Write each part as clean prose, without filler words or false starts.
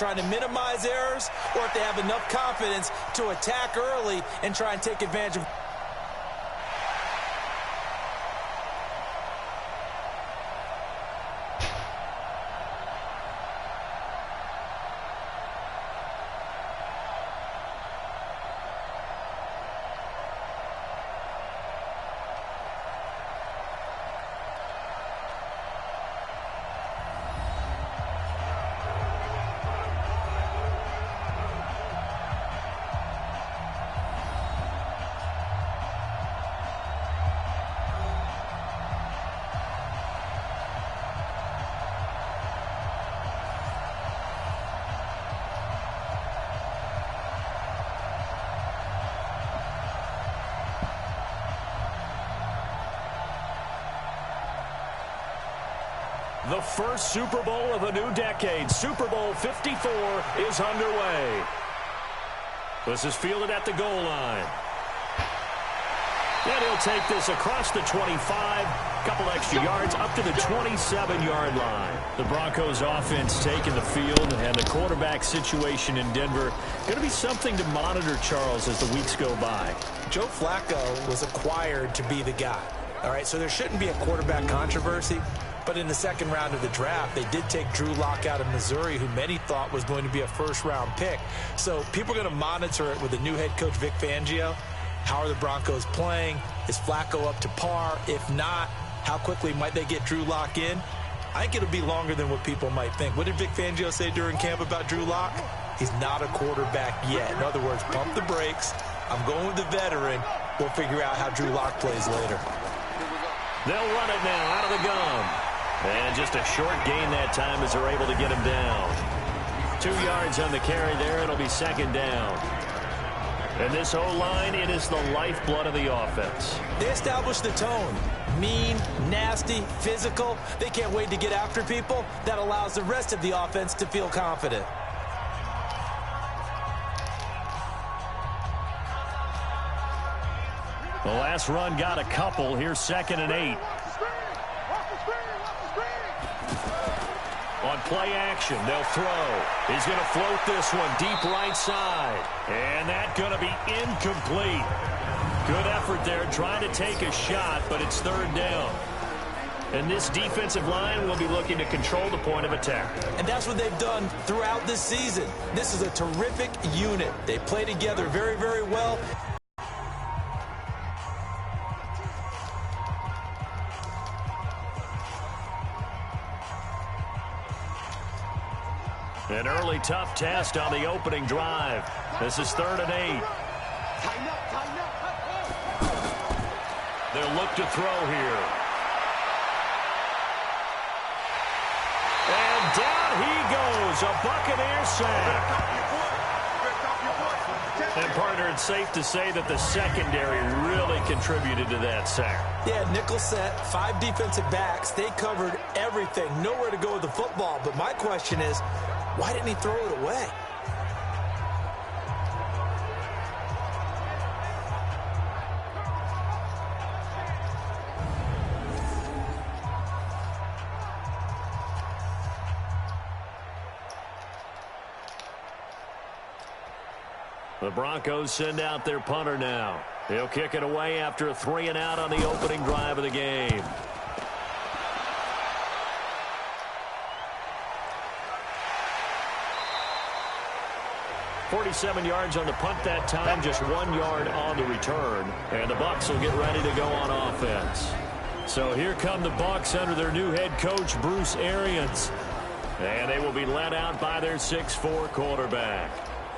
trying to minimize errors or if they have enough confidence to attack early and try and take advantage of. The first Super Bowl of a new decade, Super Bowl 54, is underway. This is fielded at the goal line. And he'll take this across the 25, couple extra yards, up to the 27-yard line. The Broncos offense taking the field, and the quarterback situation in Denver going to be something to monitor, Charles, as the weeks go by. Joe Flacco was acquired to be the guy. All right, so there shouldn't be a quarterback controversy. But in the second round of the draft, they did take Drew Lock out of Missouri, who many thought was going to be a first-round pick. So people are going to monitor it with the new head coach, Vic Fangio. How are the Broncos playing? Is Flacco up to par? If not, how quickly might they get Drew Lock in? I think it'll be longer than what people might think. What did Vic Fangio say during camp about Drew Lock? He's not a quarterback yet. In other words, pump the brakes. I'm going with the veteran. We'll figure out how Drew Lock plays later. They'll run it now out of the gun. And just a short gain that time as they're able to get him down. 2 yards on the carry there. It'll be second down. And this O-line, it is the lifeblood of the offense. They established the tone. Mean, nasty, physical. They can't wait to get after people. That allows the rest of the offense to feel confident. The last run got a couple. Here's 2nd and 8. On play action, they'll throw. He's going to float this one deep right side. And that's going to be incomplete. Good effort there trying to take a shot, but it's third down. And this defensive line will be looking to control the point of attack. And that's what they've done throughout this season. This is a terrific unit. They play together very, very well. An early tough test on the opening drive. This is 3rd and 8. They'll look to throw here. And down he goes. A Buccaneer sack. And, partner, it's safe to say that the secondary really contributed to that sack. Yeah, nickel set, 5 defensive backs. They covered everything. Nowhere to go with the football. But my question is, why didn't he throw it away? The Broncos send out their punter now. He'll kick it away after a 3-and-out on the opening drive of the game. 47 yards on the punt that time, just 1 yard on the return. And the Bucs will get ready to go on offense. So here come the Bucs under their new head coach, Bruce Arians. And they will be led out by their 6'4" quarterback.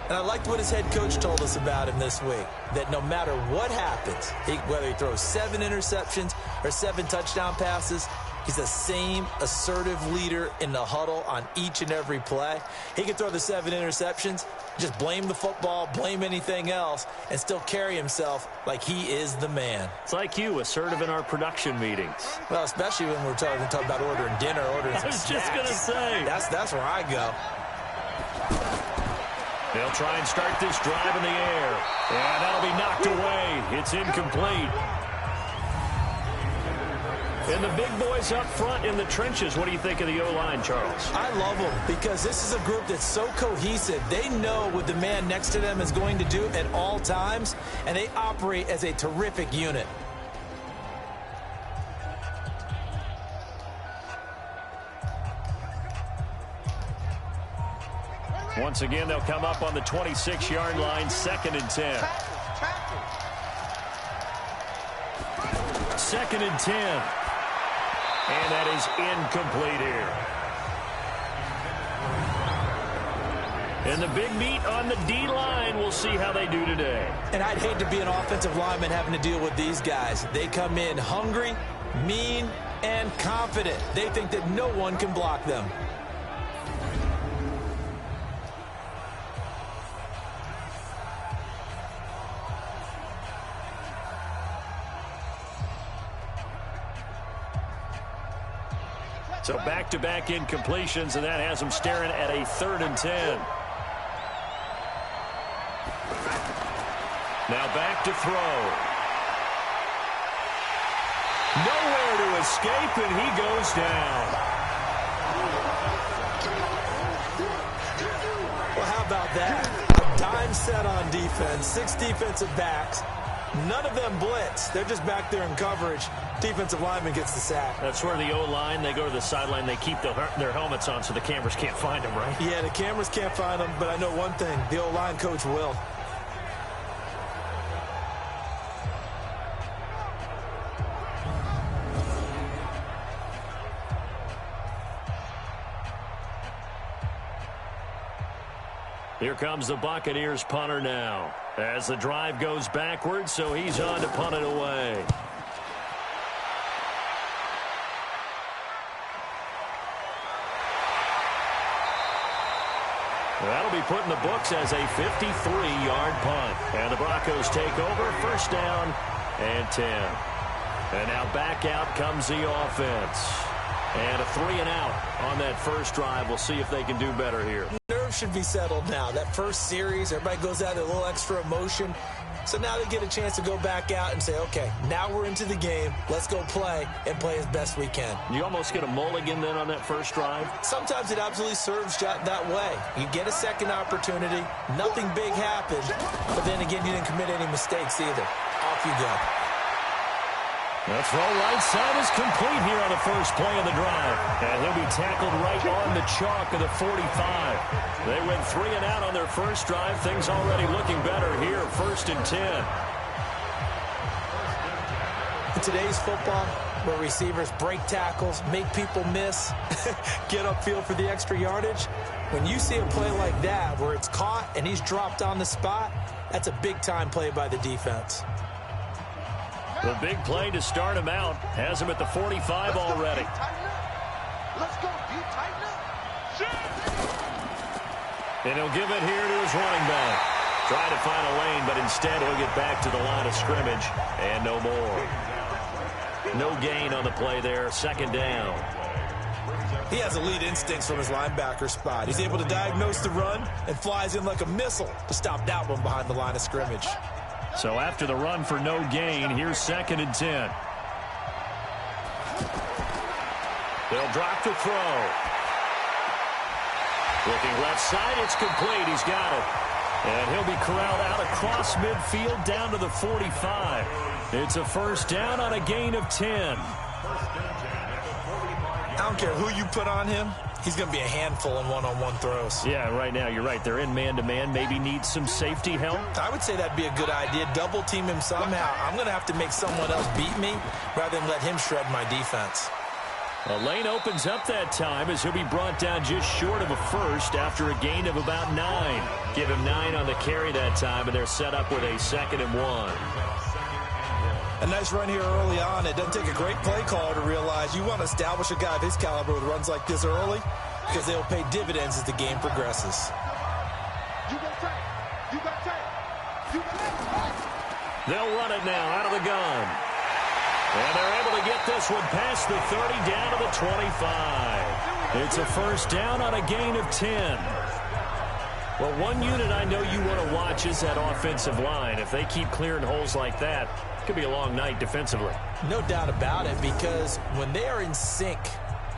And I liked what his head coach told us about him this week, that no matter what happens, whether he throws 7 interceptions or 7 touchdown passes, he's the same assertive leader in the huddle on each and every play. He can throw the 7 interceptions, just blame the football, blame anything else, and still carry himself like he is the man. It's like you, assertive in our production meetings. Well, especially when we're talking about ordering dinner, ordering some snacks. I was just going to say. That's where I go. They'll try and start this drive in the air. And that'll be knocked away. It's incomplete. And the big boys up front in the trenches, what do you think of the O-line, Charles? I love them because this is a group that's so cohesive. They know what the man next to them is going to do at all times, and they operate as a terrific unit. Once again, they'll come up on the 26-yard line, 2nd and 10. 2nd and 10. And that is incomplete here. And the big meat on the D-line. We'll see how they do today. And I'd hate to be an offensive lineman having to deal with these guys. They come in hungry, mean, and confident. They think that no one can block them. So back-to-back incompletions, and that has them staring at a 3rd and 10. Now back to throw. Nowhere to escape, and he goes down. Well, how about that? A dime set on defense, 6 defensive backs. None of them blitz. They're just back there in coverage. Defensive lineman gets the sack. That's where the O-line, they go to the sideline, they keep their helmets on so the cameras can't find them, right? Yeah, the cameras can't find them, but I know one thing. The O-line coach will. Here comes the Buccaneers punter now. As the drive goes backwards, so he's on to punt it away. That'll be put in the books as a 53-yard punt. And the Broncos take over, 1st down and 10. And now back out comes the offense. And a 3 and out on that first drive. We'll see if they can do better here. Nerves should be settled now. That first series, everybody goes out with a little extra emotion. So now they get a chance to go back out and say, okay, now we're into the game. Let's go play and play as best we can. You almost get a mulligan then on that first drive? Sometimes it absolutely serves that way. You get a second opportunity. Nothing big happened. But then again, you didn't commit any mistakes either. Off you go. The throw right side is complete here on the first play of the drive. And he'll be tackled right on the chalk of the 45. They went 3 and out on their first drive. Things already looking better here, 1st and 10. In today's football, where receivers break tackles, make people miss, get upfield for the extra yardage, when you see a play like that where it's caught and he's dropped on the spot, that's a big-time play by the defense. The big play to start him out has him at the 45 already. Let's go, D, tighten up. And he'll give it here to his running back. Try to find a lane, but instead he'll get back to the line of scrimmage and no more. No gain on the play there, 2nd down. He has elite instincts from his linebacker spot. He's able to diagnose the run and flies in like a missile to stop that one behind the line of scrimmage. So after the run for no gain, here's 2nd and 10. They'll drop the throw. Looking left side, it's complete. He's got it. And he'll be corralled out across midfield down to the 45. It's a 1st down on a gain of 10. I don't care who you put on him. He's going to be a handful in one-on-one throws. Yeah, right now, you're right. They're in man-to-man. Maybe need some safety help. I would say that'd be a good idea. Double team him somehow. I'm going to have to make someone else beat me rather than let him shred my defense. A lane opens up that time as he'll be brought down just short of a 1st after a gain of about 9. Give him 9 on the carry that time, and they're set up with a 2nd and 1. A nice run here early on. It doesn't take a great play caller to realize you want to establish a guy of his caliber with runs like this early because they'll pay dividends as the game progresses. They'll run it now out of the gun. And they're able to get this one past the 30 down to the 25. It's a 1st down on a gain of 10. Well, one unit I know you want to watch is that offensive line. If they keep clearing holes like that, it could be a long night defensively. No doubt about it, because when they are in sync,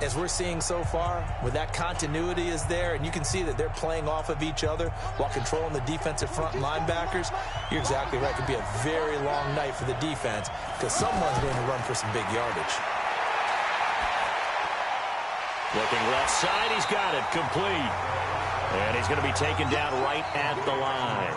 as we're seeing so far, when that continuity is there, and you can see that they're playing off of each other while controlling the defensive front linebackers, you're exactly right. It could be a very long night for the defense because someone's going to run for some big yardage. Looking left side, he's got it, complete. And he's going to be taken down right at the line.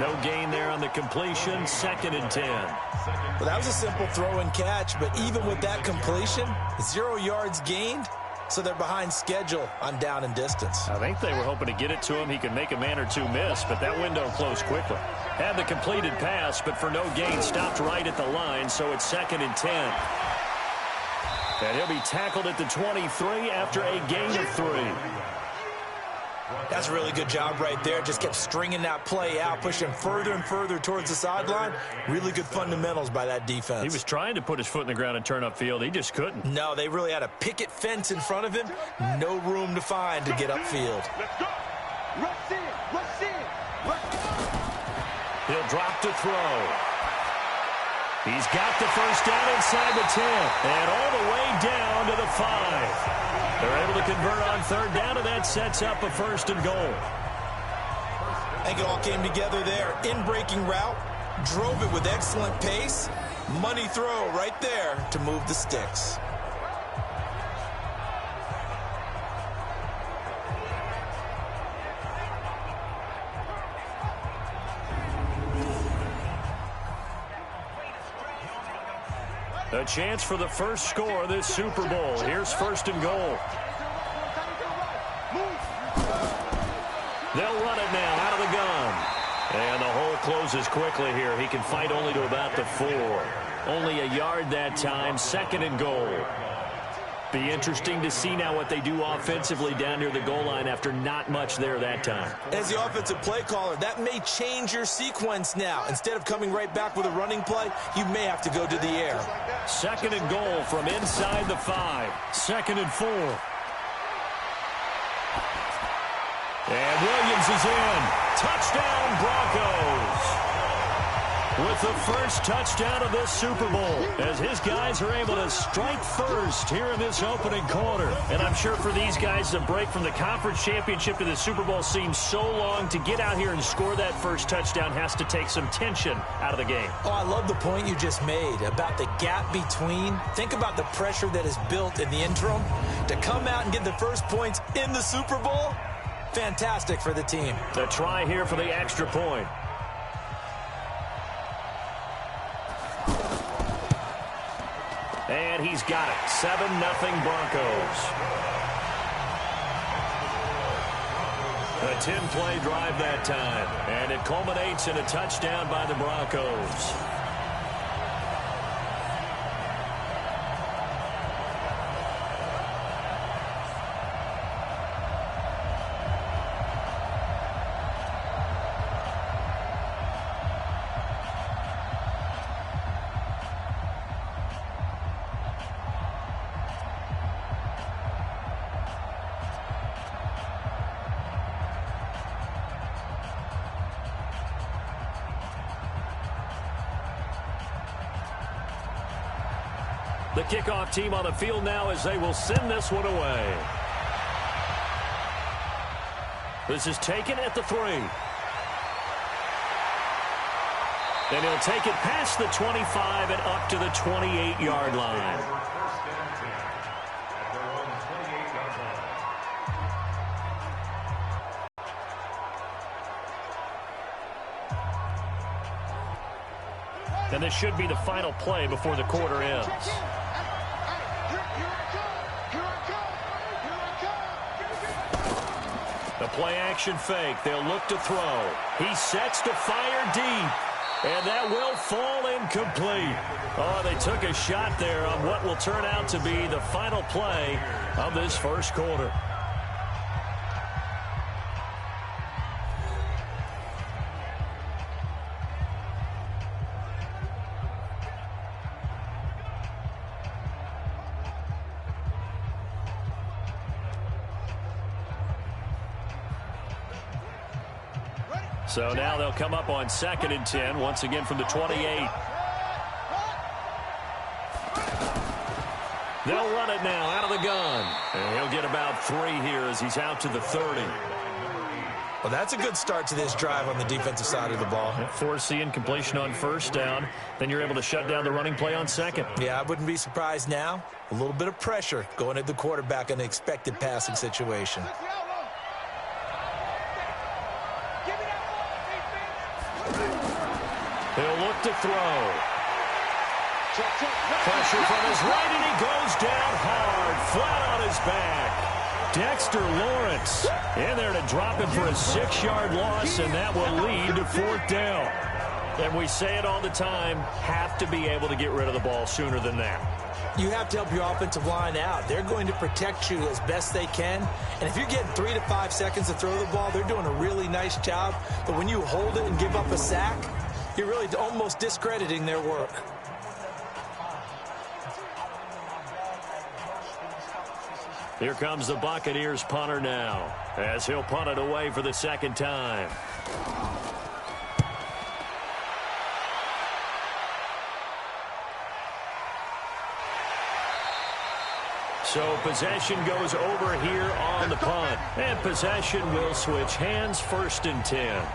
No gain there on the completion, 2nd and 10. Well, that was a simple throw and catch, but even with that completion, 0 yards gained, so they're behind schedule on down and distance. I think they were hoping to get it to him. He could make a man or two miss, but that window closed quickly. Had the completed pass, but for no gain, stopped right at the line, so it's 2nd and 10. And he'll be tackled at the 23 after a gain of 3. That's a really good job right there. Just kept stringing that play out, pushing further and further towards the sideline. Really good fundamentals by that defense. He was trying to put his foot in the ground and turn upfield. He just couldn't. No, they really had a picket fence in front of him. No room to find to get upfield. Let's go. Rush in. Rush in. Rush in. He'll drop to throw. He's got the first down inside the 10 and all the way down to the 5. They're able to convert on 3rd down, and that sets up a 1st and goal. I think it all came together there. In-breaking route, drove it with excellent pace. Money throw right there to move the sticks. A chance for the first score of this Super Bowl. Here's 1st and goal. They'll run it now out of the gun. And the hole closes quickly here. He can fight only to about the 4. Only a yard that time. 2nd and goal. Be interesting to see now what they do offensively down near the goal line after not much there that time. As the offensive play caller, that may change your sequence now. Instead of coming right back with a running play, you may have to go to the air. 2nd and goal from inside the 5. 2nd and 4. And Williams is in. Touchdown, Broncos. With the first touchdown of this Super Bowl, as his guys are able to strike first here in this opening quarter. And I'm sure for these guys, the break from the conference championship to the Super Bowl seems so long. To get out here and score that first touchdown has to take some tension out of the game. Oh, I love the point you just made about the gap between. Think about the pressure that is built in the interim. To come out and get the first points in the Super Bowl, fantastic for the team. The try here for the extra point. And he's got it. 7-0 Broncos. A 10-play drive that time. And it culminates in a touchdown by the Broncos. The kickoff team on the field now as they will send this one away. This is taken at the 3. And he'll take it past the 25 and up to the 28-yard line. And this should be the final play before the quarter ends. The play-action fake. They'll look to throw. He sets to fire deep. And that will fall incomplete. Oh, they took a shot there on what will turn out to be the final play of this first quarter. So now they'll come up on 2nd and 10, once again from the 28. They'll run it now out of the gun. And he'll get about 3 here as he's out to the 30. Well, that's a good start to this drive on the defensive side of the ball. Force the incompletion on 1st down. Then you're able to shut down the running play on 2nd. Yeah, I wouldn't be surprised now. A little bit of pressure going at the quarterback in an expected passing situation. He'll look to throw. Pressure from his right, and he goes down hard, flat on his back. Dexter Lawrence in there to drop him for a 6-yard loss, and that will lead to 4th down. And we say it all the time, have to be able to get rid of the ball sooner than that. You have to help your offensive line out. They're going to protect you as best they can. And if you're getting 3 to 5 seconds to throw the ball, they're doing a really nice job. But when you hold it and give up a sack, you're really almost discrediting their work. Here comes the Buccaneers punter now, as he'll punt it away for the 2nd time. So possession goes over here on the punt. And possession will switch hands, 1st and 10.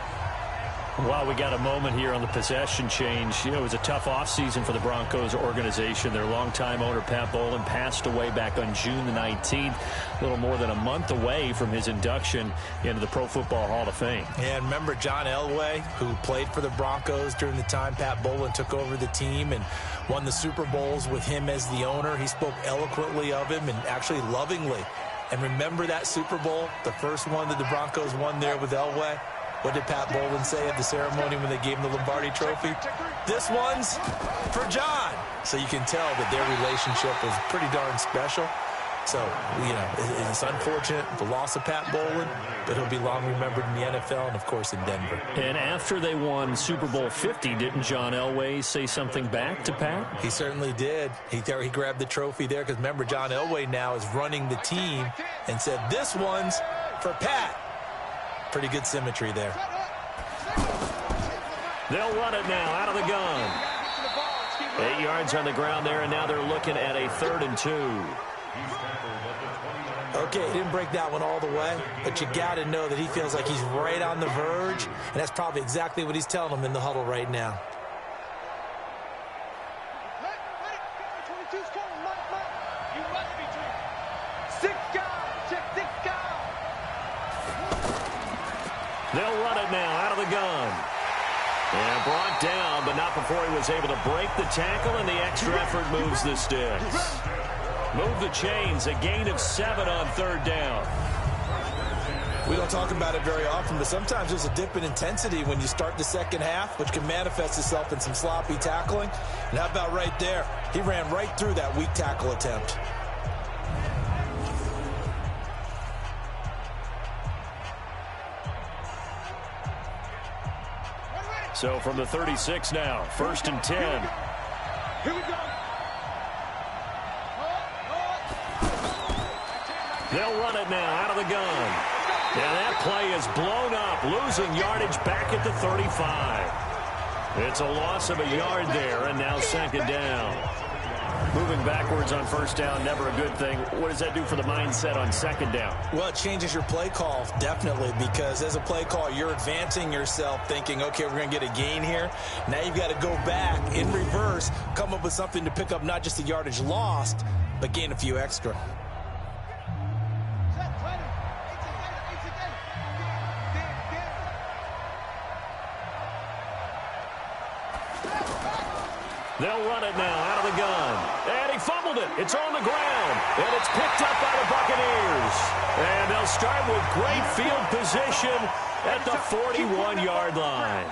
Wow, we got a moment here on the possession change. You know, it was a tough offseason for the Broncos organization. Their longtime owner, Pat Bowlen, passed away back on June the 19th, a little more than a month away from his induction into the Pro Football Hall of Fame. And remember John Elway, who played for the Broncos during the time Pat Bowlen took over the team and won the Super Bowls with him as the owner. He spoke eloquently of him and actually lovingly. And remember that Super Bowl, the first one that the Broncos won there with Elway? What did Pat Bowlen say at the ceremony when they gave him the Lombardi Trophy? This one's for John. So you can tell that their relationship was pretty darn special. So, you know, it's unfortunate, the loss of Pat Bowlen, but he'll be long remembered in the NFL and, of course, in Denver. And after they won Super Bowl 50, didn't John Elway say something back to Pat? He certainly did. He grabbed the trophy there because, remember, John Elway now is running the team and said, this one's for Pat. Pretty good symmetry there. They'll run it now out of the gun. 8 yards on the ground there, and now they're looking at a 3rd and 2. Okay, he didn't break that one all the way, but you got to know that he feels like he's right on the verge, and that's probably exactly what he's telling them in the huddle right now. They'll run it now out of the gun. And brought down, but not before he was able to break the tackle, and the extra effort moves the sticks. Move the chains, a gain of 7 on 3rd down. We don't talk about it very often, but sometimes there's a dip in intensity when you start the second half, which can manifest itself in some sloppy tackling. And how about right there? He ran right through that weak tackle attempt. So from the 36 now, 1st and 10. Here we go. They'll run it now out of the gun. And that play is blown up, losing yardage back at the 35. It's a loss of a yard there, and now 2nd down. Moving backwards on 1st down, never a good thing. What does that do for the mindset on 2nd down? Well, it changes your play call, definitely, because as a play call, you're advancing yourself thinking, okay, we're going to get a gain here. Now you've got to go back in reverse, come up with something to pick up not just the yardage lost, but gain a few extra. They'll run it now out of the gun. And he fumbled it. It's on the ground. And it's picked up by the Buccaneers. And they'll start with great field position at the 41-yard line.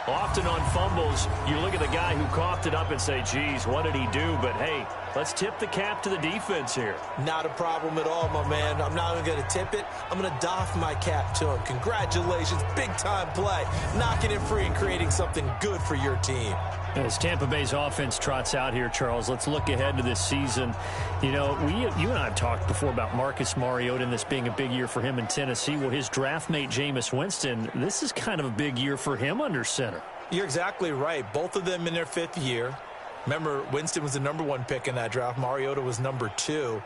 Often on fumbles, you look at the guy who coughed it up and say, geez, what did he do? But, hey, let's tip the cap to the defense here. Not a problem at all, my man. I'm not even going to tip it. I'm going to doff my cap to him. Congratulations. Big-time play. Knocking it free and creating something good for your team. As Tampa Bay's offense trots out here, Charles, let's look ahead to this season. You know, you and I have talked before about Marcus Mariota and this being a big year for him in Tennessee. Well, his draft mate, Jameis Winston, this is kind of a big year for him under center. You're exactly right. Both of them in their 5th year. Remember, Winston was the #1 pick in that draft. Mariota was #2.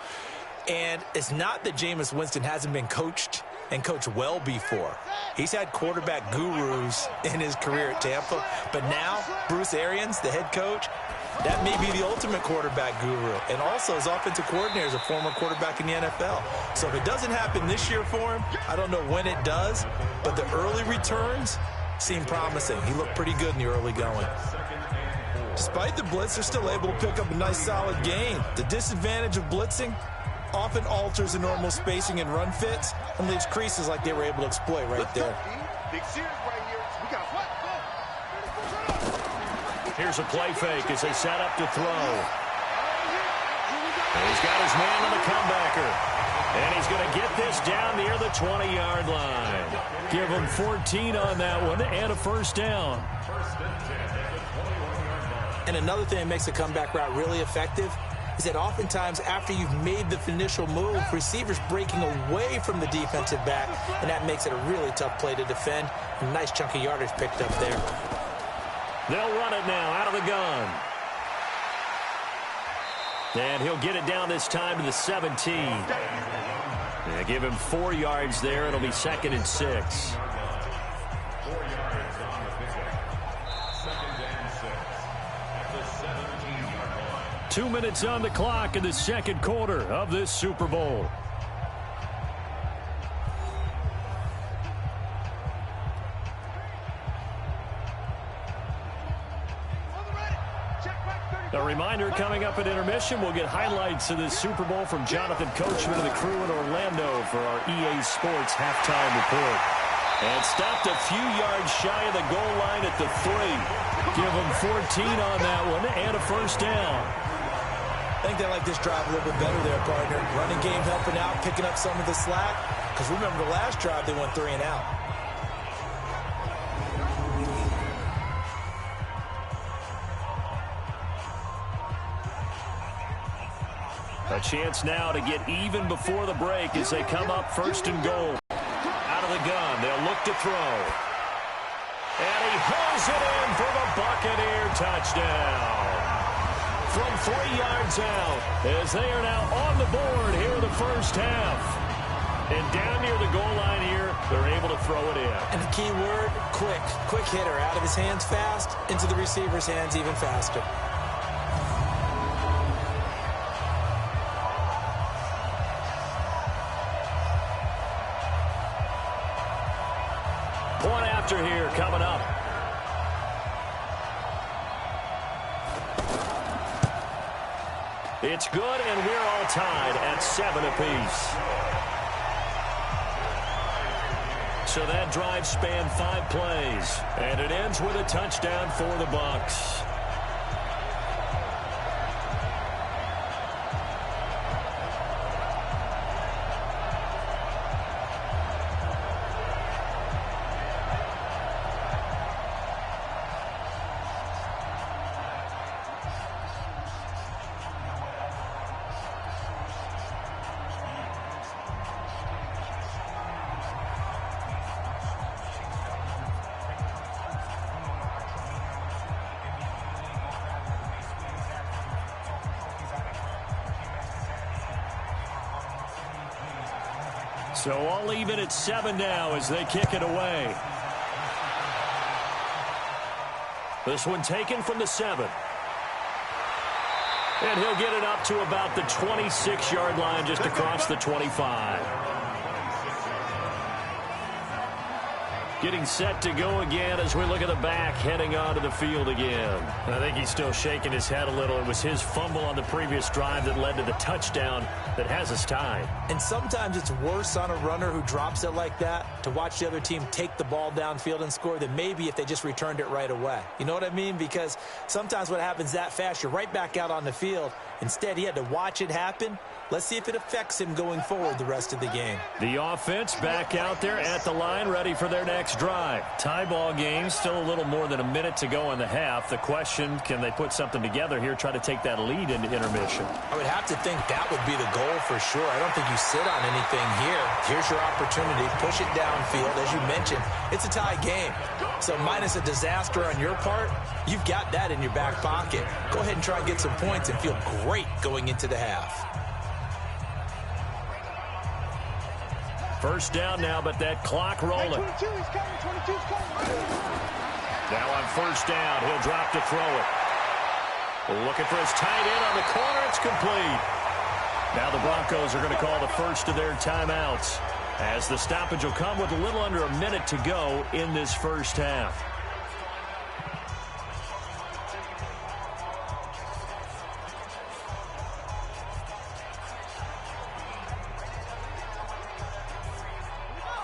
And it's not that Jameis Winston hasn't been coached and coached well before. He's had quarterback gurus in his career at Tampa. But now, Bruce Arians, the head coach, that may be the ultimate quarterback guru. And also, his offensive coordinator is a former quarterback in the NFL. So if it doesn't happen this year for him, I don't know when it does. But the early returns seem promising. He looked pretty good in the early going. Despite the blitz, they're still able to pick up a nice, solid gain. The disadvantage of blitzing often alters the normal spacing and run fits and leaves creases like they were able to exploit right there. Here's a play fake as they set up to throw. And he's got his man on the comebacker. And he's going to get this down near the 20-yard line. Give him 14 on that one and a first down. And another thing that makes the comeback route really effective is that oftentimes after you've made the initial move, receivers breaking away from the defensive back, and that makes it a really tough play to defend. A nice chunk of yardage picked up there. They'll run it now out of the gun. And he'll get it down this time to the 17. Yeah, give him 4 yards there. It'll be 2nd and 6. 2 minutes on the clock in the 2nd quarter of this Super Bowl. A reminder, coming up at intermission, we'll get highlights of this Super Bowl from Jonathan Coachman and the crew in Orlando for our EA Sports halftime report. And stopped a few yards shy of the goal line at the 3. Give them 14 on that one and a first down. I think they like this drive a little bit better there, partner. Running game helping out, picking up some of the slack. Because remember the last drive, they went 3 and out. A chance now to get even before the break as they come up 1st and goal. Out of the gun, they'll look to throw. And he hauls it in for the Buccaneer touchdown. From 3 yards out, as they are now on the board here in the first half. And down near the goal line here, they're able to throw it in. And the key word, quick. Quick hitter. Out of his hands fast, into the receiver's hands even faster. Point after here coming up. It's good, and we're all tied at 7 apiece. So that drive spanned 5 plays, and it ends with a touchdown for the Bucs. So all even at 7 now as they kick it away. This one taken from the 7. And he'll get it up to about the 26-yard line, just across the 25. Getting set to go again as we look at the back heading onto the field again. I think he's still shaking his head a little. It was his fumble on the previous drive that led to the touchdown that has us tied. And sometimes it's worse on a runner who drops it like that to watch the other team take the ball downfield and score than maybe if they just returned it right away. You know what I mean? Because sometimes what happens that fast, you're right back out on the field, Instead, he had to watch it happen. Let's see if it affects him going forward the rest of the game. The offense back out there at the line, ready for their next drive. Tie ball game, still a little more than a minute to go in the half. The question, can they put something together here, try to take that lead into intermission? I would have to think that would be the goal for sure. I don't think you sit on anything here. Here's your opportunity. Push it downfield. As you mentioned, it's a tie game. So minus a disaster on your part, you've got that in your back pocket. Go ahead and try and get some points and feel great going into the half. First down now, but that clock rolling. 22, he's coming. 22's coming. Now on first down, he'll drop to throw it. Looking for his tight end on the corner. It's complete. Now the Broncos are going to call the first of their timeouts, as the stoppage will come with a little under a minute to go in this first half.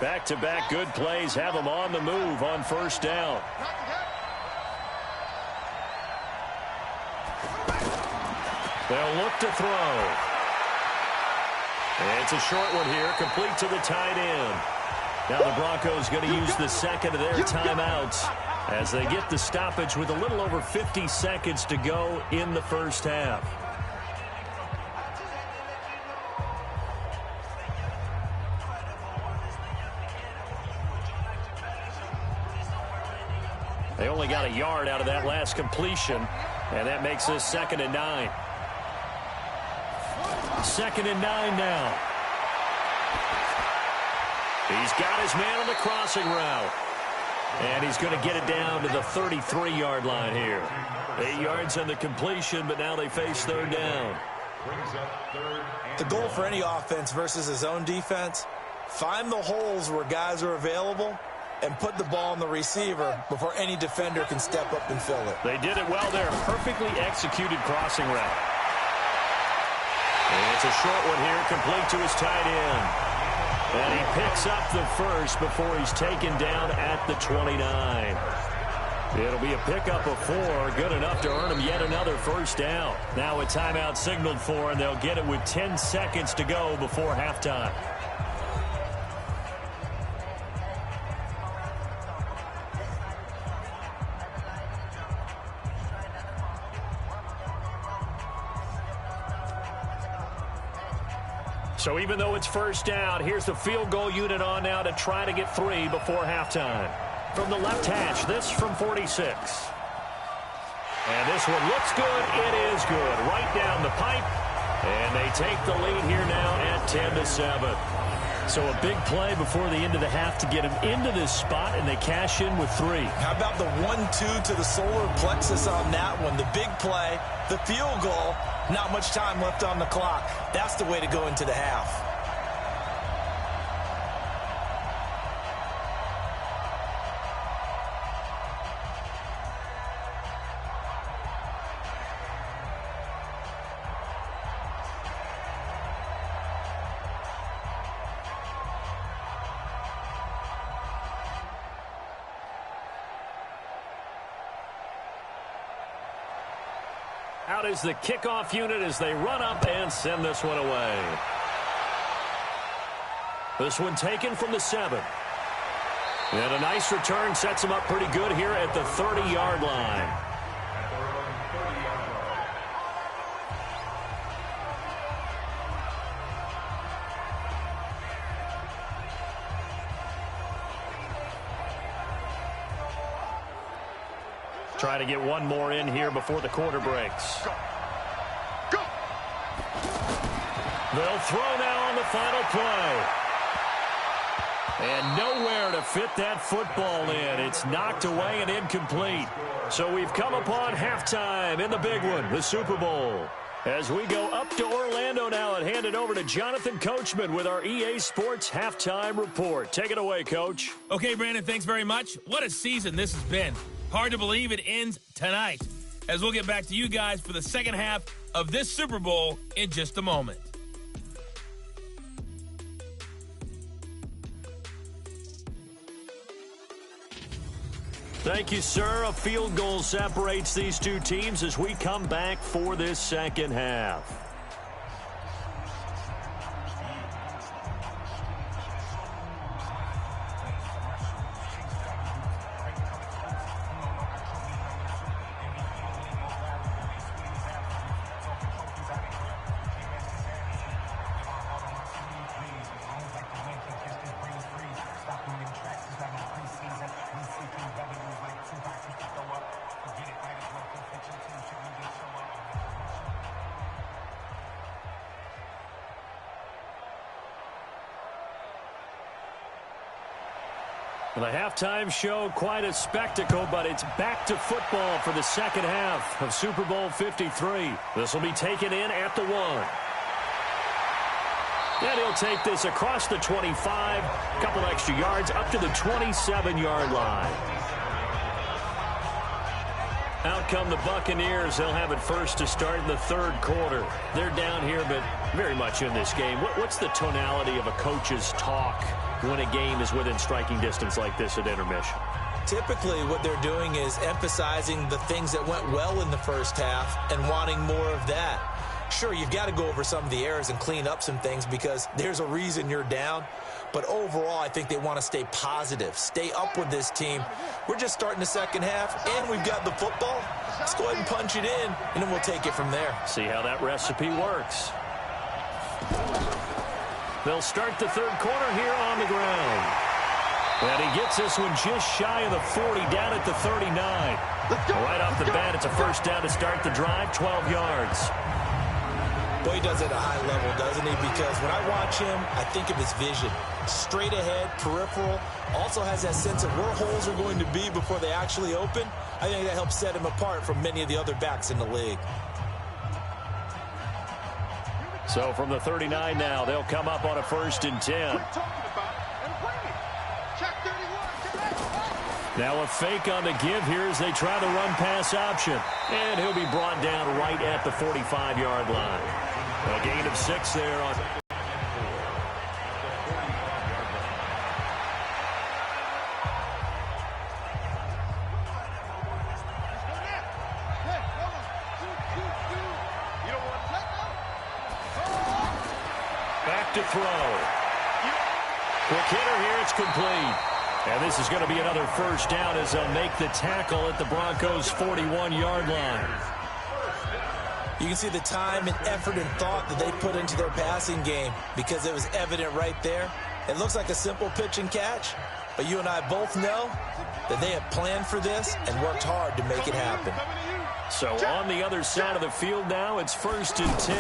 Back-to-back good plays have them on the move on first down. They'll look to throw. It's a short one here, complete to the tight end. Now the Broncos going to use the second of their timeouts as they get the stoppage with a little over 50 seconds to go in the first half. They only got a yard out of that last completion, and that makes this 2nd and 9. 2nd and 9 now. He's got his man on the crossing route, and he's going to get it down to the 33-yard line here. 8 yards on the completion, but now they face third down. The goal for any offense versus his own defense, find the holes where guys are available and put the ball on the receiver before any defender can step up and fill it. They did it well there. Perfectly executed crossing route. And it's a short one here, complete to his tight end. And he picks up the first before he's taken down at the 29. It'll be a pickup of 4, good enough to earn him yet another first down. Now a timeout signaled for, and they'll get it with 10 seconds to go before halftime. So even though it's first down, here's the field goal unit on now to try to get 3 before halftime. From the left hash, this from 46. And this one looks good. It is good. Right down the pipe. And they take the lead here now at 10-7. So a big play before the end of the half to get him into this spot, and they cash in with 3. How about the 1-2 to the solar plexus on that one? The big play, the field goal, not much time left on the clock. That's the way to go into the half. Out is the kickoff unit as they run up and send this one away. This one taken from the 7. And a nice return sets them up pretty good here at the 30-yard line. Try to get one more in here before the quarter breaks. Go. They'll throw now on the final play. And nowhere to fit that football in. It's knocked away and incomplete. So we've come upon halftime in the big one, the Super Bowl. As we go up to Orlando now and hand it over to Jonathan Coachman with our EA Sports Halftime Report. Take it away, Coach. Okay, Brandon, thanks very much. What a season this has been. Hard to believe it ends tonight, as we'll get back to you guys for the second half of this Super Bowl in just a moment. Thank you, sir. A field goal separates these two teams as we come back for this second half. The halftime show, quite a spectacle, but it's back to football for the second half of Super Bowl 53. This will be taken in at the 1. And he'll take this across the 25, a couple extra yards up to the 27-yard line. Out come the Buccaneers. They'll have it first to start in the third quarter. They're down here, but very much in this game. What's the tonality of a coach's talk when a game is within striking distance like this at intermission? Typically, what they're doing is emphasizing the things that went well in the first half and wanting more of that. Sure, you've got to go over some of the errors and clean up some things because there's a reason you're down. But overall, I think they want to stay positive, stay up with this team. We're just starting the second half, and we've got the football. Let's go ahead and punch it in, and then we'll take it from there. See how that recipe works. They'll start the third quarter here on the ground. And he gets this one just shy of the 40, down at the 39. Right off the bat, it's a first down to start the drive, 12 yards. Boy, he does it at a high level, doesn't he? Because when I watch him, I think of his vision. Straight ahead, peripheral. Also has that sense of where holes are going to be before they actually open. I think that helps set him apart from many of the other backs in the league. So from the 39 now, they'll come up on a 1st and 10. Now a fake on the give here as they try the run-pass option. And he'll be brought down right at the 45-yard line. A gain of 6 there on... Back to throw. Quick hitter here, it's complete. And this is going to be another first down as they'll make the tackle at the Broncos' 41-yard line. You can see the time and effort and thought that they put into their passing game because it was evident right there. It looks like a simple pitch and catch, but you and I both know that they have planned for this and worked hard to make it happen. So on the other side of the field now, it's 1st and 10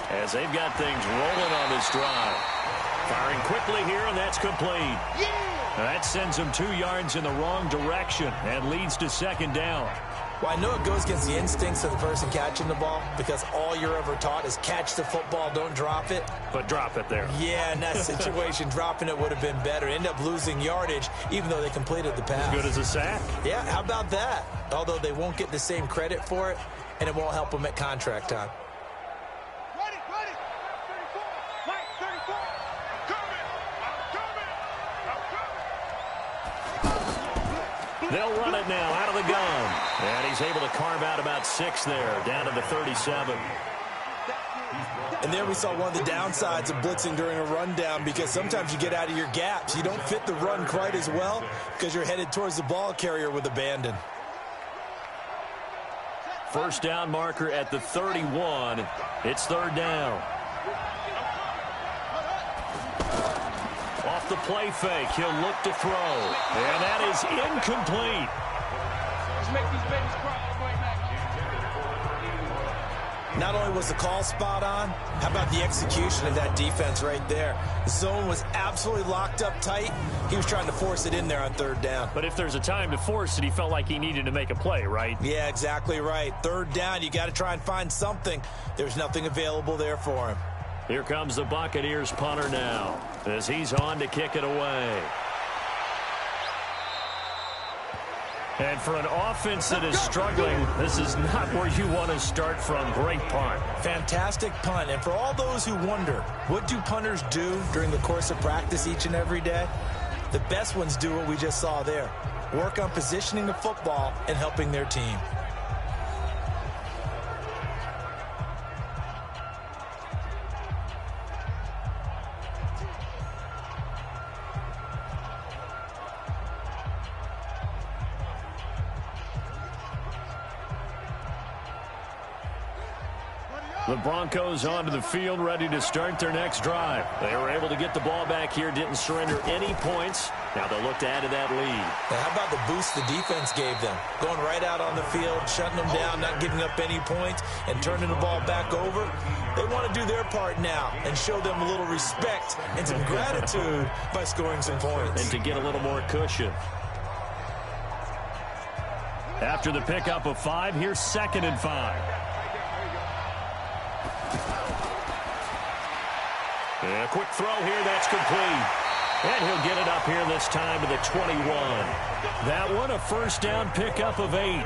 as they've got things rolling on this drive. Firing quickly here, and that's complete. That sends them 2 yards in the wrong direction and leads to second down. Well, I know it goes against the instincts of the person catching the ball because all you're ever taught is catch the football, don't drop it. But drop it there. Yeah, in that situation, dropping it would have been better. End up losing yardage, even though they completed the pass. As good as a sack. Yeah, how about that? Although they won't get the same credit for it, and it won't help them at contract time. They'll run it now out of the gun. And he's able to carve out about 6 there, down to the 37. And there we saw one of the downsides of blitzing during a rundown because sometimes you get out of your gaps. You don't fit the run quite as well because you're headed towards the ball carrier with abandon. First down marker at the 31. It's 3rd down. Off the play fake, he'll look to throw. And that is incomplete. Let's make these babies cry all the way back. Not only was the call spot on, how about the execution of that defense right there? The zone was absolutely locked up tight. He was trying to force it in there on 3rd down. But if there's a time to force it, he felt like he needed to make a play, right? Yeah, exactly right. 3rd down, you got to try and find something. There's nothing available there for him. Here comes the Buccaneers punter now as he's on to kick it away. And for an offense that is struggling, this is not where you want to start from. Great punt. Fantastic punt. And for all those who wonder, what do punters do during the course of practice each and every day? The best ones do what we just saw there. work on positioning the football and helping their team. The Broncos onto the field, ready to start their next drive. They were able to get the ball back here, didn't surrender any points. Now they'll look to add to that lead. Now, how about the boost the defense gave them? Going right out on the field, shutting them down, not giving up any points, and turning the ball back over. They want to do their part now and show them a little respect and some gratitude by scoring some points. And to get a little more cushion. After the pickup of 5, here's 2nd and 5. A quick throw here, that's complete. And he'll get it up here this time to the 21. That one, a first down pickup of 8.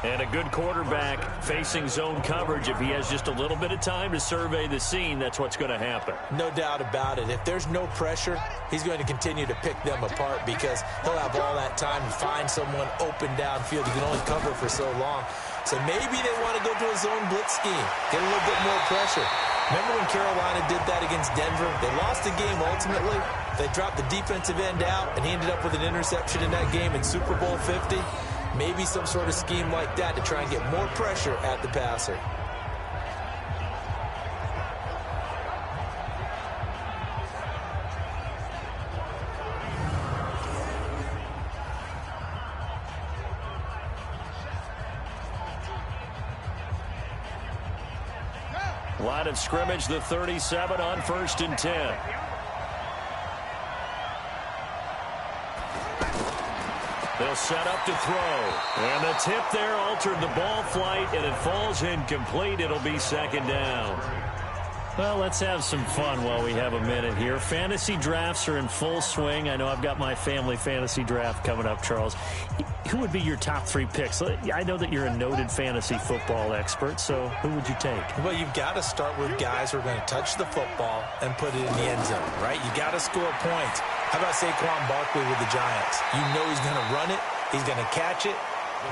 And a good quarterback facing zone coverage. If he has just a little bit of time to survey the scene, that's what's going to happen. No doubt about it. If there's no pressure, he's going to continue to pick them apart because he'll have all that time to find someone open downfield. You can only cover for so long. So maybe they want to go to a zone blitz scheme, get a little bit more pressure. Remember when Carolina did that against Denver? They lost the game ultimately. They dropped the defensive end out, and he ended up with an interception in that game in Super Bowl 50. Maybe some sort of scheme like that to try and get more pressure at the passer. Line of scrimmage, the 37 on 1st and 10. They'll set up to throw. And the tip there altered the ball flight, and it falls incomplete. It'll be 2nd down. Well, let's have some fun while we have a minute here. Fantasy drafts are in full swing. I know I've got my family fantasy draft coming up, Charles. Who would be your top 3 picks? I know that you're a noted fantasy football expert, so who would you take? Well, you've got to start with guys who are going to touch the football and put it in the end zone, right? You got to score points. How about Saquon Barkley with the Giants? You know he's going to run it. He's going to catch it.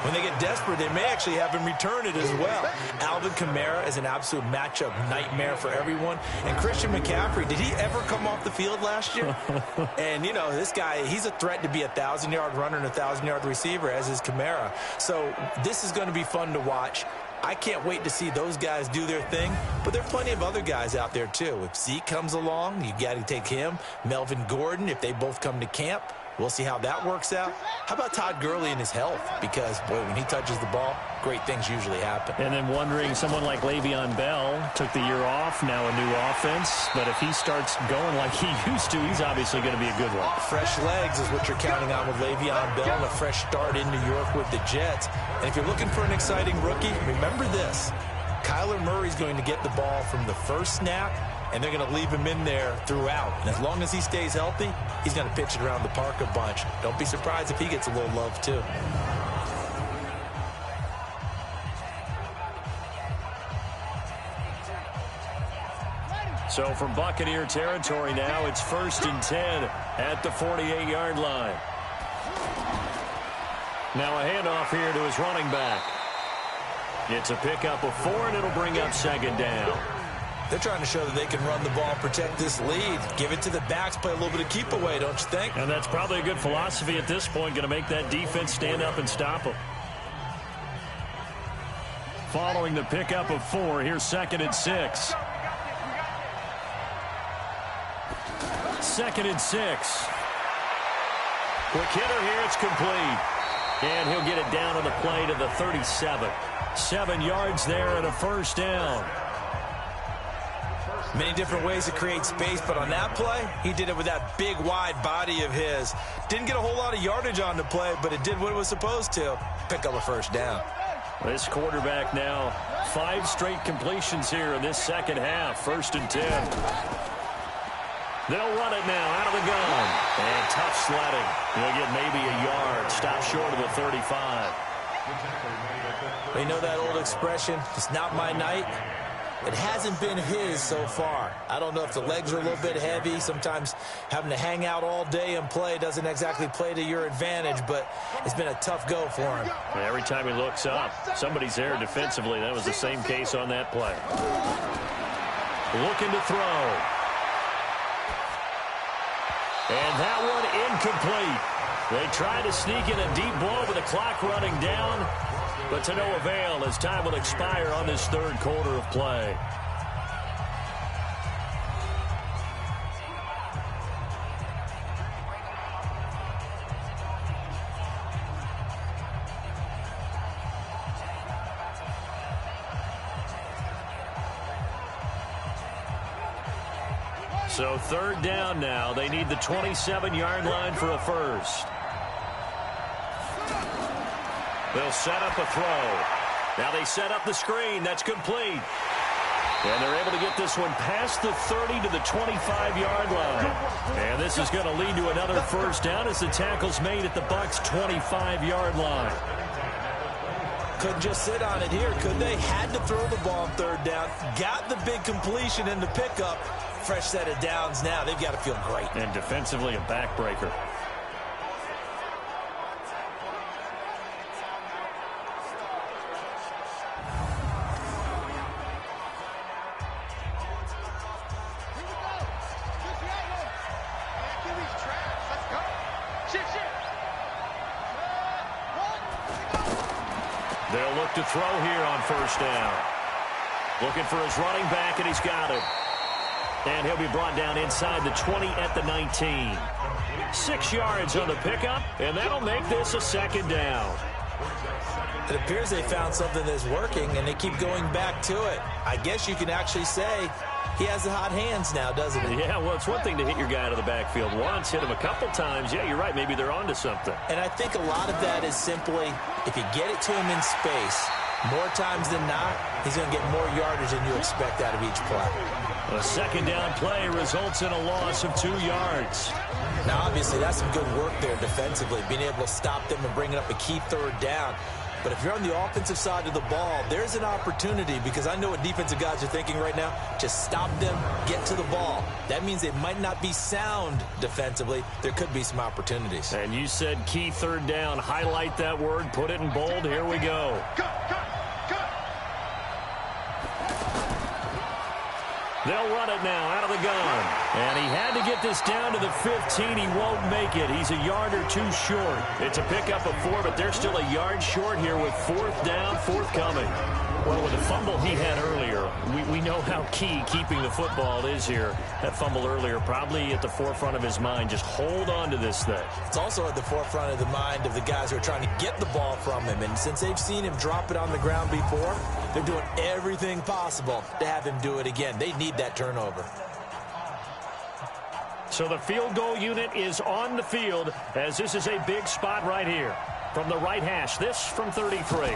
When they get desperate, they may actually have him return it as well. Alvin Kamara is an absolute matchup nightmare for everyone. And Christian McCaffrey, did he ever come off the field last year? And, you know, this guy, he's a threat to be a 1,000-yard runner and a 1,000-yard receiver, as is Kamara. So this is going to be fun to watch. I can't wait to see those guys do their thing, but there are plenty of other guys out there, too. If Zeke comes along, you got to take him. Melvin Gordon, if they both come to camp. We'll see how that works out. How about Todd Gurley and his health? Because, boy, when he touches the ball, great things usually happen. And then wondering, someone like Le'Veon Bell took the year off, now a new offense. But if he starts going like he used to, he's obviously going to be a good one. Fresh legs is what you're counting on with Le'Veon Bell and a fresh start in New York with the Jets. And if you're looking for an exciting rookie, remember this. Kyler Murray's going to get the ball from the first snap, and they're going to leave him in there throughout. And as long as he stays healthy, he's going to pitch it around the park a bunch. Don't be surprised if he gets a little love, too. So from Buccaneer territory now, it's 1st and 10 at the 48-yard line. Now a handoff here to his running back. It's a pickup of 4, and it'll bring up 2nd down. They're trying to show that they can run the ball, protect this lead. Give it to the backs, play a little bit of keep away, don't you think? And that's probably a good philosophy at this point, going to make that defense stand up and stop them. Following the pickup of 4, here's 2nd and 6. 2nd and 6. Quick hitter here, it's complete. And he'll get it down on the play to the 37. 7 yards there and a first down. Many different ways to create space, but on that play, he did it with that big, wide body of his. Didn't get a whole lot of yardage on the play, but it did what it was supposed to. Pick up a first down. This quarterback now, 5 straight completions here in this second half. 1st and 10. They'll run it now out of the gun. And tough sledding. He'll get maybe a yard. Stop short of the 35. You know that old expression, it's not my night? It hasn't been his so far. I don't know if the legs are a little bit heavy. Sometimes having to hang out all day and play doesn't exactly play to your advantage, but it's been a tough go for him. Every time he looks up, somebody's there defensively. That was the same case on that play. Looking to throw. And that one incomplete. They try to sneak in a deep ball with the clock running down, but to no avail as time will expire on this third quarter of play. So third down now. They need the 27-yard line for a first. They'll set up a throw. Now they set up the screen. That's complete. And they're able to get this one past the 30 to the 25-yard line. And this is going to lead to another first down as the tackle's made at the Bucs' 25-yard line. Couldn't just sit on it here, could they? Had to throw the ball on third down. Got the big completion in the pickup. Fresh set of downs now. They've got to feel great. And defensively, a backbreaker. They'll look to throw here on first down. Looking for his running back, and he's got it. And he'll be brought down inside the 20 at the 19. 6 yards on the pickup, and that'll make this a second down. It appears they found something that's working, and they keep going back to it. I guess you can actually say he has the hot hands now, doesn't he? Yeah, well, it's one thing to hit your guy out of the backfield once, hit him a couple times. Yeah, you're right. Maybe they're onto something. And I think a lot of that is simply if you get it to him in space, more times than not, he's going to get more yardage than you expect out of each play. A second down play results in a loss of 2 yards. Now, obviously, that's some good work there defensively, being able to stop them and bringing up a key third down. But if you're on the offensive side of the ball, there's an opportunity, because I know what defensive guys are thinking right now. Just stop them, get to the ball. That means they might not be sound defensively. There could be some opportunities. And you said key third down. Highlight that word. Put it in bold. Here we go. They'll run it now out of the gun. And he had to get this down to the 15. He won't make it. He's a yard or two short. It's a pickup of 4, but they're still a yard short here with fourth down, forthcoming. Well, with the fumble he had earlier, we know how key keeping the football is here. That fumble earlier probably at the forefront of his mind. Just hold on to this thing. It's also at the forefront of the mind of the guys who are trying to get the ball from him. And since they've seen him drop it on the ground before, they're doing everything possible to have him do it again. They need that turnover. So the field goal unit is on the field, as this is a big spot right here. From the right hash, this from 33.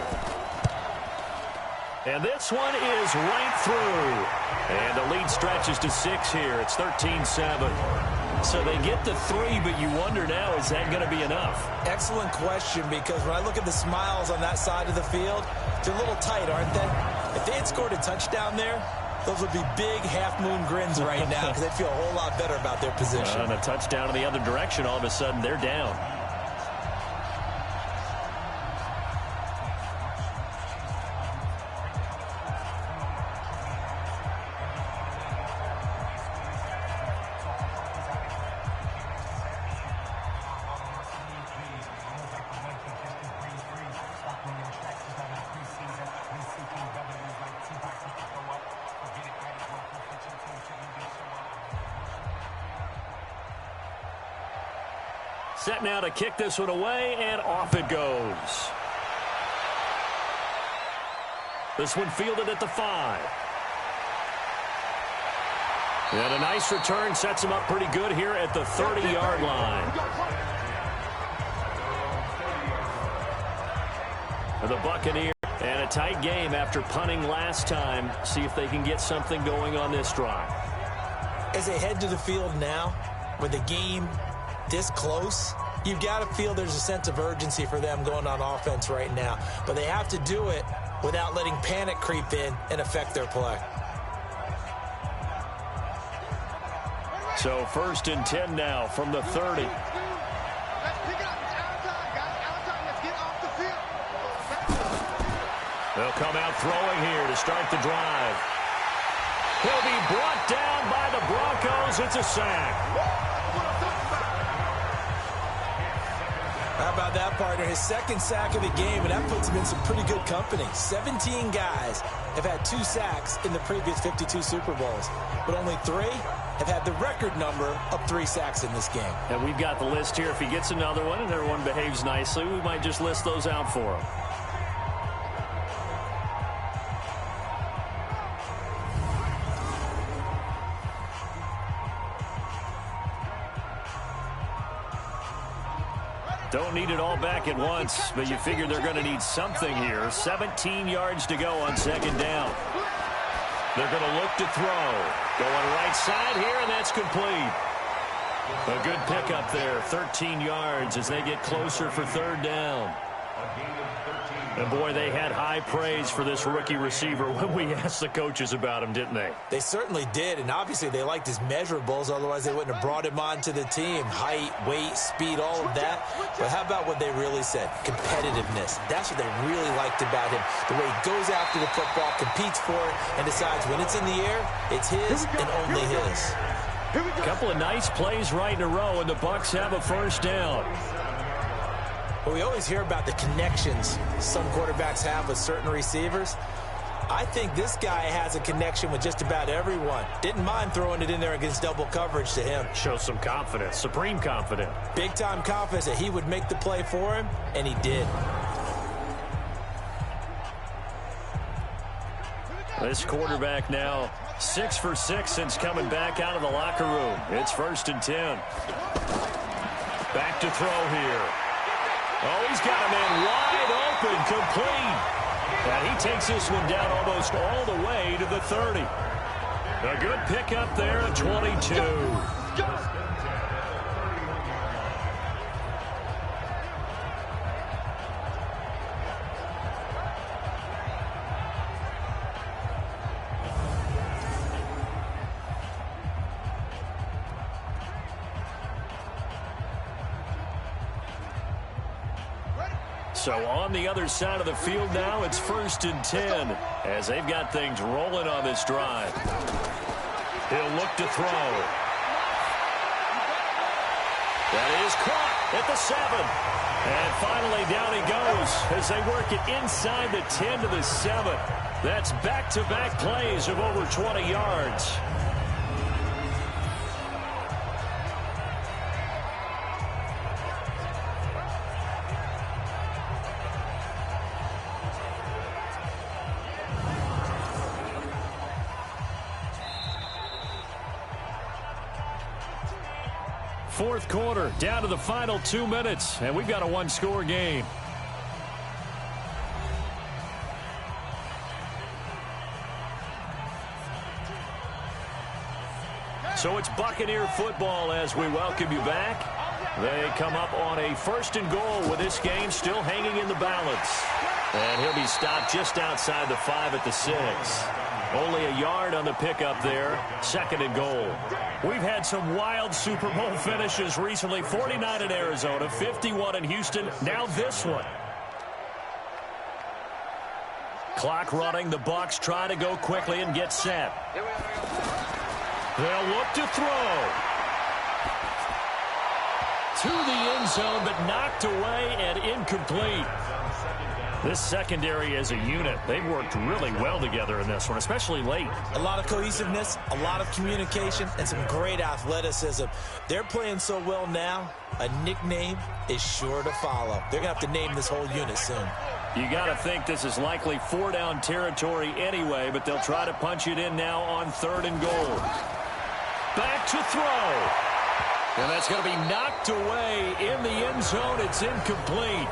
And this one is right through. And the lead stretches to 6 here. It's 13-7. So they get the 3, but you wonder now, is that going to be enough? Excellent question, because when I look at the smiles on that side of the field, they're a little tight, aren't they? If they had scored a touchdown there, those would be big half-moon grins right now, because they'd feel a whole lot better about their position. And a touchdown in the other direction, all of a sudden they're down. Set now to kick this one away, and off it goes. This one fielded at the 5. And a nice return sets him up pretty good here at the 30-yard line. The Buccaneers, and a tight game after punting last time. See if they can get something going on this drive. As they head to the field now, with the game this close, you've got to feel there's a sense of urgency for them going on offense right now. But they have to do it without letting panic creep in and affect their play. So 1st and 10 now from the 30. They'll come out throwing here to start the drive. He'll be brought down by the Broncos. It's a sack. How about that, partner? His 2nd sack of the game, and that puts him in some pretty good company. 17 guys have had 2 sacks in the previous 52 Super Bowls, but only 3 have had the record number of 3 sacks in this game. And we've got the list here. If he gets another one and everyone behaves nicely, we might just list those out for him. Don't need it all back at once, but you figure they're going to need something here. 17 yards to go on 2nd down. They're going to look to throw. Going right side here, and that's complete. A good pickup there, 13 yards as they get closer for 3rd down. And, boy, they had high praise for this rookie receiver when we asked the coaches about him, didn't they? They certainly did, and obviously they liked his measurables. Otherwise, they wouldn't have brought him onto the team. Height, weight, speed, all of that. But how about what they really said? Competitiveness. That's what they really liked about him. The way he goes after the football, competes for it, and decides when it's in the air, it's his and only his. A couple of nice plays right in a row, and the Bucs have a 1st down. Well, we always hear about the connections some quarterbacks have with certain receivers. I think this guy has a connection with just about everyone. Didn't mind throwing it in there against double coverage to him. Shows some confidence, supreme confidence. Big-time confidence that he would make the play for him, and he did. This quarterback now 6 for 6 since coming back out of the locker room. It's 1st and 10. Back to throw here. Oh, he's got a man wide open, complete. And he takes this one down almost all the way to the 30. A good pickup there at 22. So on the other side of the field now, it's 1st and 10 as they've got things rolling on this drive. He'll look to throw. That is caught at the 7. And finally down he goes as they work it inside the 10 to the 7. That's back-to-back plays of over 20 yards. Fourth quarter, down to the final 2 minutes, and we've got a 1-score game. So it's Buccaneer football as we welcome you back. They come up on a 1st and goal with this game still hanging in the balance. And he'll be stopped just outside the 5 at the 6. Only a yard on the pickup there. 2nd and goal. We've had some wild Super Bowl finishes recently. 49 in Arizona, 51 in Houston. Now this one. Clock running. The Bucs try to go quickly and get set. They'll look to throw. To the end zone, but knocked away and incomplete. This secondary as a unit, they've worked really well together in this one, especially late. A lot of cohesiveness, a lot of communication, and some great athleticism. They're playing so well now, a nickname is sure to follow. They're going to have to name this whole unit soon. You got to think this is likely 4-down territory anyway, but they'll try to punch it in now on 3rd and goal. Back to throw. And that's going to be knocked away in the end zone. It's incomplete.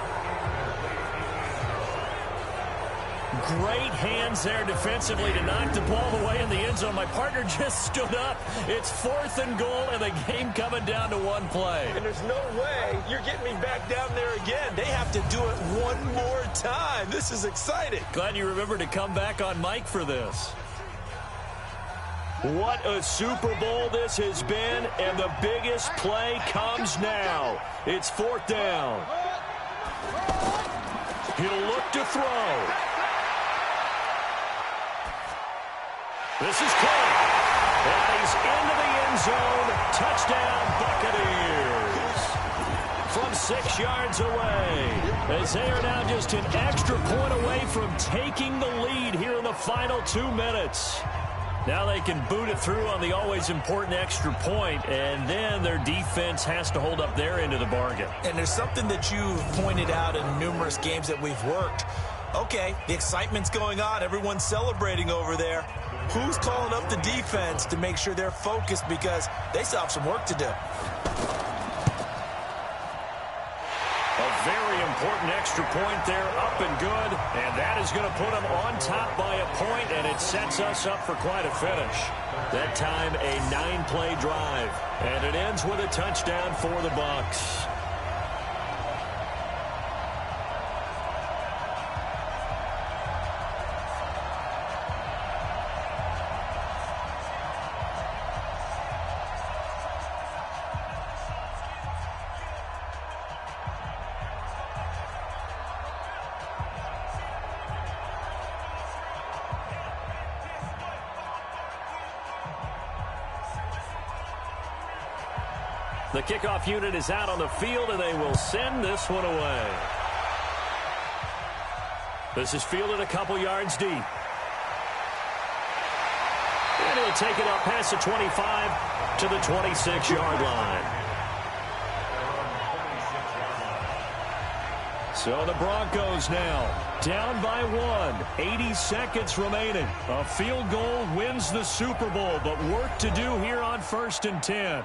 Great hands there defensively to knock the ball away in the end zone. My partner just stood up. It's 4th and goal, and the game coming down to 1 play. And there's no way you're getting me back down there again. They have to do it one more time. This is exciting. Glad you remembered to come back on mic for this. What a Super Bowl this has been, and the biggest play comes now. It's 4th down. He'll look to throw. This is caught. And he's into the end zone. Touchdown, Buccaneers. From 6 yards away, as they are now just an extra point away from taking the lead here in the final 2 minutes. Now they can boot it through on the always important extra point, and then their defense has to hold up their end of the bargain. And there's something that you've pointed out in numerous games that we've worked. Okay, the excitement's going on. Everyone's celebrating over there. Who's calling up the defense to make sure they're focused, because they still have some work to do? A very important extra point there, up and good, and that is going to put them on top by a point, and it sets us up for quite a finish. That time, a 9-play drive, and it ends with a touchdown for the Bucs. The kickoff unit is out on the field, and they will send this one away. This is fielded a couple yards deep. And he'll take it up past the 25 to the 26-yard line. So the Broncos now down by 1. 80 seconds remaining. A field goal wins the Super Bowl, but work to do here on 1st and 10.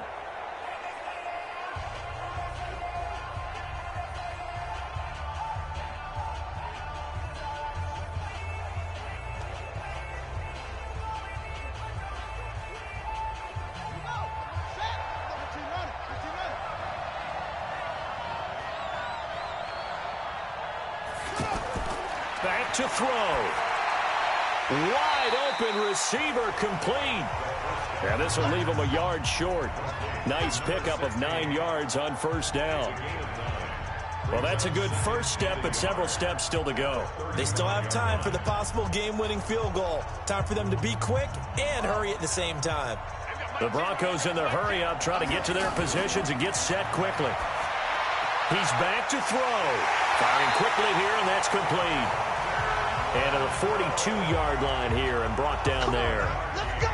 Back to throw. Wide open receiver complete. And this will leave him a yard short. Nice pickup of 9 yards on 1st down. Well, that's a good first step, but several steps still to go. They still have time for the possible game-winning field goal. Time for them to be quick and hurry at the same time. The Broncos in their hurry-up trying to get to their positions and get set quickly. He's back to throw. Firing quickly here, and that's complete. And to the 42-yard line here and brought down there. Let's go.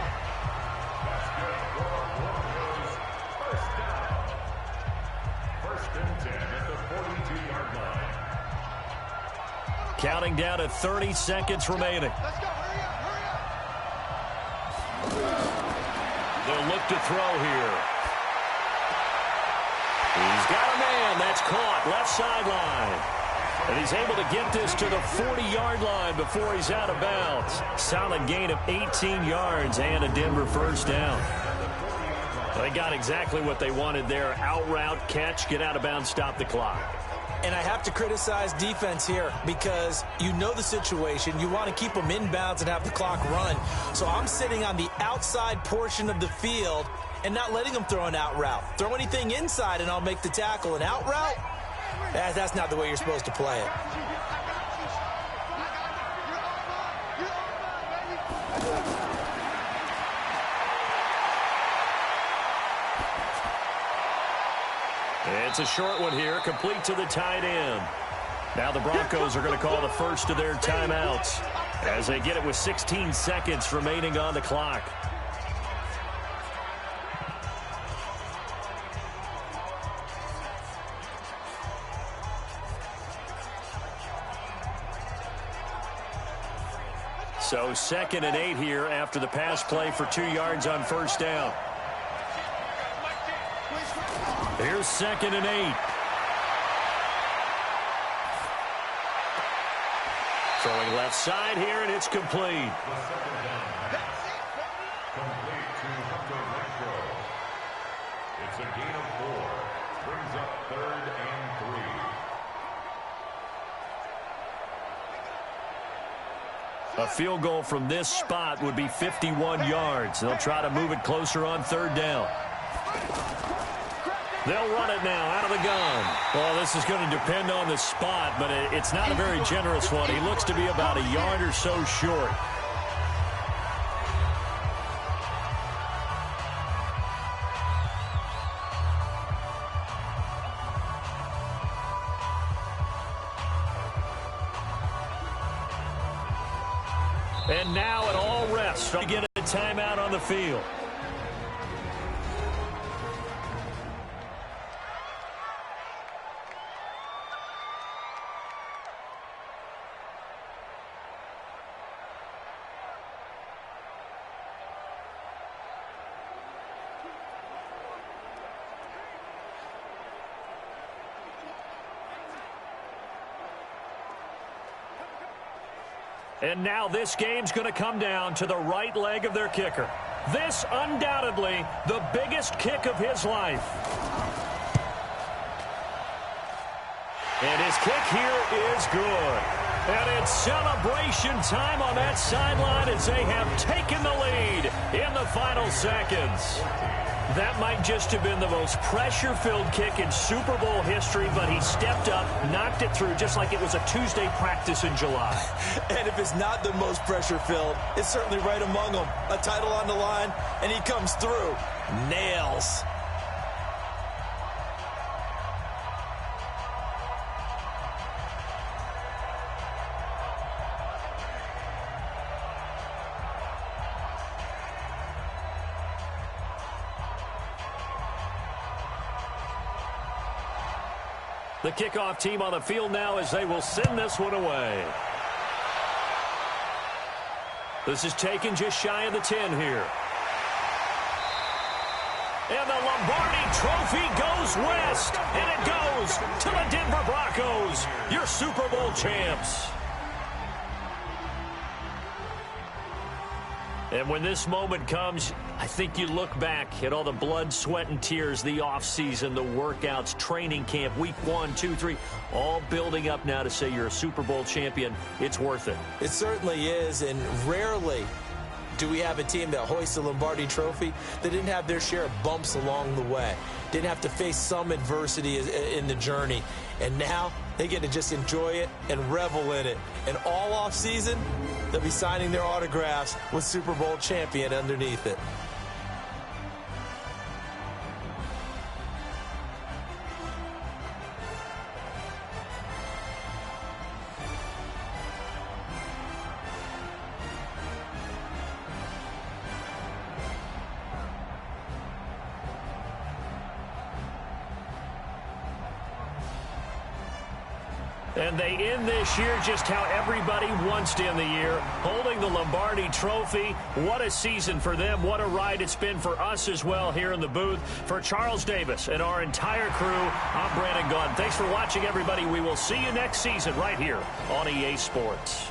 First and 10 at the 42-yard line. Counting down to 30 seconds remaining. Let's go. Hurry up. Hurry up. They'll look to throw here. He's got a man. That's caught. Left sideline. And he's able to get this to the 40-yard line before he's out of bounds. Solid gain of 18 yards and a Denver first down. They got exactly what they wanted there. Out route, catch, get out of bounds, stop the clock. And I have to criticize defense here because you know the situation. You want to keep them in bounds and have the clock run. So I'm sitting on the outside portion of the field and not letting them throw an out route. Throw anything inside and I'll make the tackle. An out route? That's not the way you're supposed to play it. It's a short one here, complete to the tight end. Now the Broncos are going to call the first of their timeouts as they get it with 16 seconds remaining on the clock. So 2nd and 8 here after the pass play for 2 yards on first down. Here's 2nd and 8. Throwing left side here, and it's complete. Complete to Hunter Renfro. It's a gain of 4. Brings up 3rd and 3. A field goal from this spot would be 51 yards. They'll try to move it closer on third down. They'll run it now out of the gun. Well, this is going to depend on the spot, but it's not a very generous one. He looks to be about a yard or so short. And now it all rests to get a timeout on the field. And now this game's going to come down to the right leg of their kicker. This, undoubtedly, the biggest kick of his life. And his kick here is good. And it's celebration time on that sideline as they have taken the lead in the final seconds. That might just have been the most pressure-filled kick in Super Bowl history, but he stepped up, knocked it through just like it was a Tuesday practice in July. And if it's not the most pressure-filled, it's certainly right among them. A title on the line, and he comes through. Nails. The kickoff team on the field now as they will send this one away. This is taken just shy of the 10 here. And the Lombardi Trophy goes west. And it goes to the Denver Broncos, your Super Bowl champs. And when this moment comes, I think you look back at all the blood, sweat, and tears, the offseason, the workouts, training camp, week 1, 2, 3, all building up now to say you're a Super Bowl champion. It's worth it. It certainly is, and rarely do we have a team that hoists the Lombardi Trophy that didn't have their share of bumps along the way, didn't have to face some adversity in the journey, and now they get to just enjoy it and revel in it. And all offseason, they'll be signing their autographs with Super Bowl champion underneath it. And they end this year just how everybody wants to end the year, holding the Lombardi Trophy. What a season for them. What a ride it's been for us as well here in the booth. For Charles Davis and our entire crew, I'm Brandon Gunn. Thanks for watching, everybody. We will see you next season right here on EA Sports.